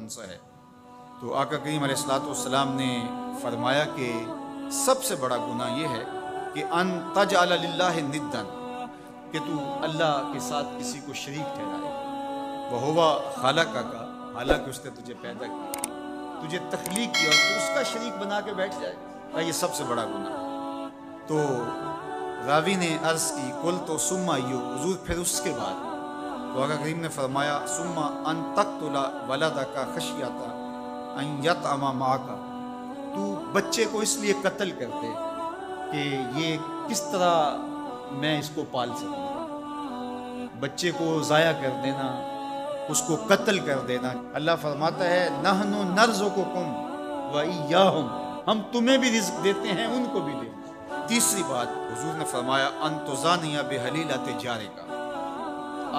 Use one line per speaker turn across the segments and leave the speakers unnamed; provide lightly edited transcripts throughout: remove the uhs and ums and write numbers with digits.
کون سا ہے؟ تو آقا کریم علیہ الصلوۃ والسلام نے فرمایا کہ سب سے بڑا گناہ یہ ہے کہ ان تجعل للہ ندا، کہ تو اللہ کے ساتھ کسی کو شریک ٹھہرائے، وہو خالقک، حالانکہ اس نے تجھے پیدا کیا، تجھے تخلیق کیا، اور تو اس کا شریک بنا کے بیٹھ جائے، یہ سب سے بڑا گناہ ہے۔ تو راوی نے عرض کی قلت ثم ایو، حضور پھر اس کے بعد؟ تو آقا کریم نے فرمایا ثم ان تقتل ولدک خشیۃ ان یطعم معک، تو بچے کو اس لیے قتل کر دے کہ یہ کس طرح میں اس کو پال سکوں، بچے کو ضائع کر دینا، اس کو قتل کر دینا۔ اللہ فرماتا ہے نحن نرزقکم وإیاہم، ہم تمہیں بھی رزق دیتے ہیں، ان کو بھی دیں۔ تیسری بات حضور نے فرمایا ان تزانی بحلیلۃ جارک،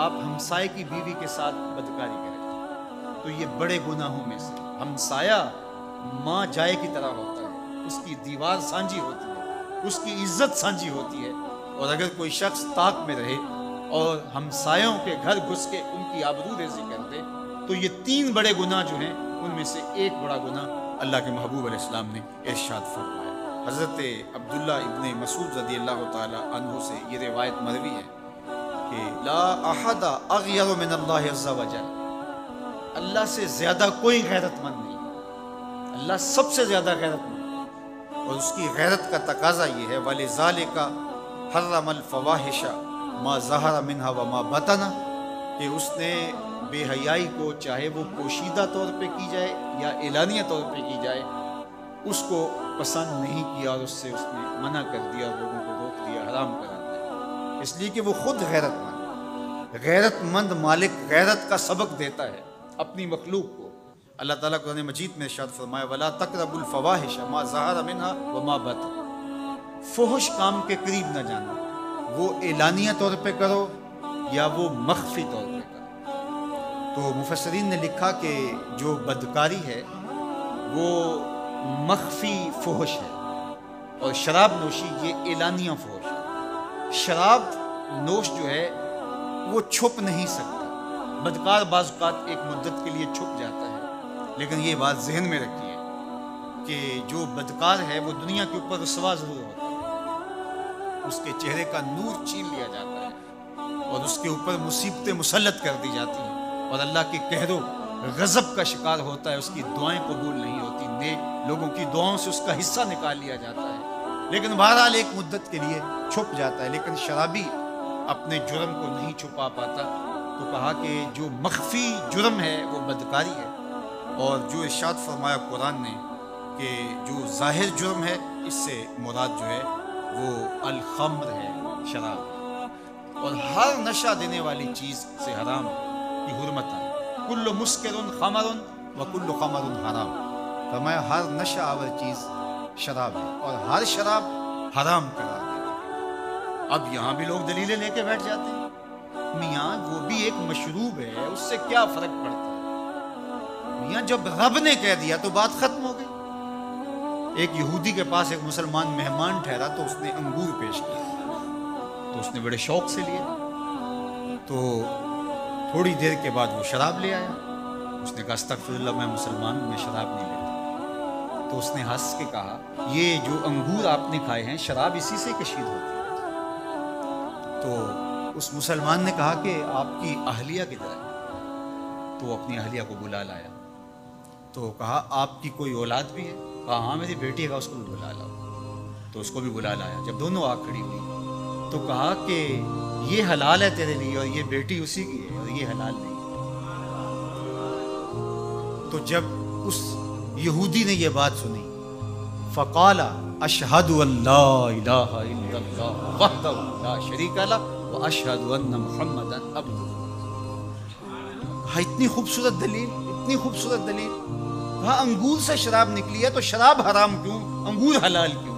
آپ ہمسائے کی بیوی کے ساتھ بدکاری کریں، تو یہ بڑے گناہوں میں سے۔ ہمسایہ ماں جائے کی طرح ہوتا ہے، اس کی دیوار سانجھی ہوتی ہے، اس کی عزت سانجھی ہوتی ہے، اور اگر کوئی شخص طاق میں رہے اور ہمسایوں کے گھر گھس کے ان کی آبرو ریزی کر دے، تو یہ 3 بڑے گناہ جو ہیں ان میں سے ایک بڑا گناہ اللہ کے محبوب علیہ السلام نے ارشاد فرمایا۔ حضرت عبداللہ ابن مسعود رضی اللہ تعالی عنہ سے یہ روایت مروی ہے کہ لا احد اغیر من اللہ عز وجل، اللہ سے زیادہ کوئی غیرت مند نہیں، اللہ سب سے زیادہ غیرت مند ہے، اور اس کی غیرت کا تقاضا یہ ہے وَلِذَالِكَ حَرَّمَ الْفَوَاحِشَ مَا ظَهَرَ مِنْهَا وَمَا بَطَنَ، کہ اس نے بے حیائی کو چاہے وہ پوشیدہ طور پہ کی جائے یا اعلانیہ طور پہ کی جائے، اس کو پسند نہیں کیا، اور اس سے اس نے منع کر دیا، لوگوں کو روک دیا، حرام کر دیا، اس لیے کہ وہ خود غیرت مند، غیرت مند مالک غیرت کا سبق دیتا ہے اپنی مخلوق کو۔ اللہ تعالیٰ قرآن مجید میں ارشاد فرمایا وَلَا تَقْرَبُوا الْفَوَاحِشَ مَا ظَهَرَ مِنْهَا وَمَا بَطَنَ، فحش کام کے قریب نہ جانا، وہ اعلانیہ طور پہ کرو یا وہ مخفی طور پہ کرو۔ تو مفسرین نے لکھا کہ جو بدکاری ہے وہ مخفی فحش ہے، اور شراب نوشی یہ اعلانیہ فحش ہے۔ شراب نوش جو ہے وہ چھپ نہیں سکتا، بدکار بعض اوقات ایک مدت کے لیے چھپ جاتا ہے، لیکن یہ بات ذہن میں رکھیے کہ جو بدکار ہے وہ دنیا کے اوپر رسوا ضرور ہوتا ہے، اس کے چہرے کا نور چھین لیا جاتا ہے، اور اس کے اوپر مصیبتیں مسلط کر دی جاتی ہیں، اور اللہ کے قہر و غضب کا شکار ہوتا ہے، اس کی دعائیں قبول نہیں ہوتی، نیک لوگوں کی دعاؤں سے اس کا حصہ نکال لیا جاتا ہے، لیکن بہرحال ایک مدت کے لیے چھپ جاتا ہے۔ لیکن شرابی اپنے جرم کو نہیں چھپا پاتا، تو کہا کہ جو مخفی جرم ہے وہ بدکاری ہے، اور جو ارشاد فرمایا قرآن نے کہ جو ظاہر جرم ہے اس سے مراد جو ہے وہ الخمر ہے، شراب ہے، اور ہر نشہ دینے والی چیز سے حرام کی حرمت ہے۔ کل مسکر خمر و کل خمر حرام، فرمایا ہر نشہ آور چیز شراب ہے، اور ہر شراب حرام قرار دی۔ اب یہاں بھی لوگ دلیلیں لے کے بیٹھ جاتے ہیں، میاں وہ بھی ایک مشروب ہے، اس سے کیا فرق پڑتا ہے؟ میاں جب رب نے کہہ دیا تو بات ختم ہو گئی۔ ایک یہودی کے پاس ایک مسلمان مہمان ٹھہرا تو اس نے انگور پیش کیا، تو اس نے بڑے شوق سے لیے، تو تھوڑی دیر کے بعد وہ شراب لے آیا۔ اس نے کہا استغفر اللہ، میں مسلمان ہوں، میں شراب نہیں لیتا۔ تو اس نے ہنس کے کہا یہ جو انگور آپ نے کھائے ہیں شراب اسی سے کشید ہوتی ہے۔ تو اس مسلمان نے کہا کہ آپ کی اہلیہ کدھر ہے؟ تو وہ اپنی اہلیہ کو بلا لایا، تو کہا آپ کی کوئی اولاد بھی ہے؟ کہا ہاں میری بیٹی ہے، اس کو بھی بلا لاؤ۔ تو اس کو بھی بلا لایا۔ جب دونوں آ کھڑی ہوئی تو کہا کہ یہ حلال ہے تیرے لیے، اور یہ بیٹی اسی کی ہے، اور یہ حلال نہیں۔ تو جب اس یہودی نے یہ بات سنی فقال اشہد ان لا الہ الا اللہ وحدہ لا شریک لہ واشہد ان محمدا عبدہ۔ اتنی خوبصورت دلیل، اتنی خوبصورت دلیل۔ کہا انگور سے شراب نکلی ہے تو شراب حرام کیوں، انگور حلال کیوں؟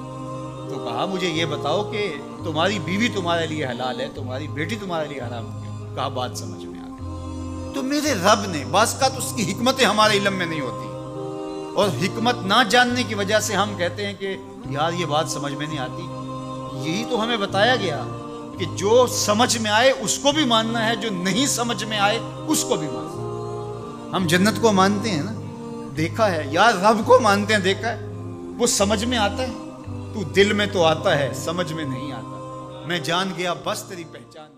تو کہا مجھے یہ بتاؤ کہ تمہاری بیوی تمہارے لیے حلال ہے، تمہاری بیٹی تمہارے لیے حرام کیوں؟ کہا بات سمجھ میں آ گئی۔ تو میرے رب نے بعض کا تو اس کی حکمتیں ہمارے علم میں نہیں ہوتی، اور حکمت نہ جاننے کی وجہ سے ہم کہتے ہیں کہ یار یہ بات سمجھ میں نہیں آتی۔ یہی تو ہمیں بتایا گیا کہ جو سمجھ میں آئے اس کو بھی ماننا ہے، جو نہیں سمجھ میں آئے اس کو بھی ماننا ہے۔ ہم جنت کو مانتے ہیں نا، دیکھا ہے، یا رب کو مانتے ہیں، دیکھا ہے، وہ سمجھ میں آتا ہے، تو دل میں تو آتا ہے، سمجھ میں نہیں آتا، میں جان گیا بس تیری پہچان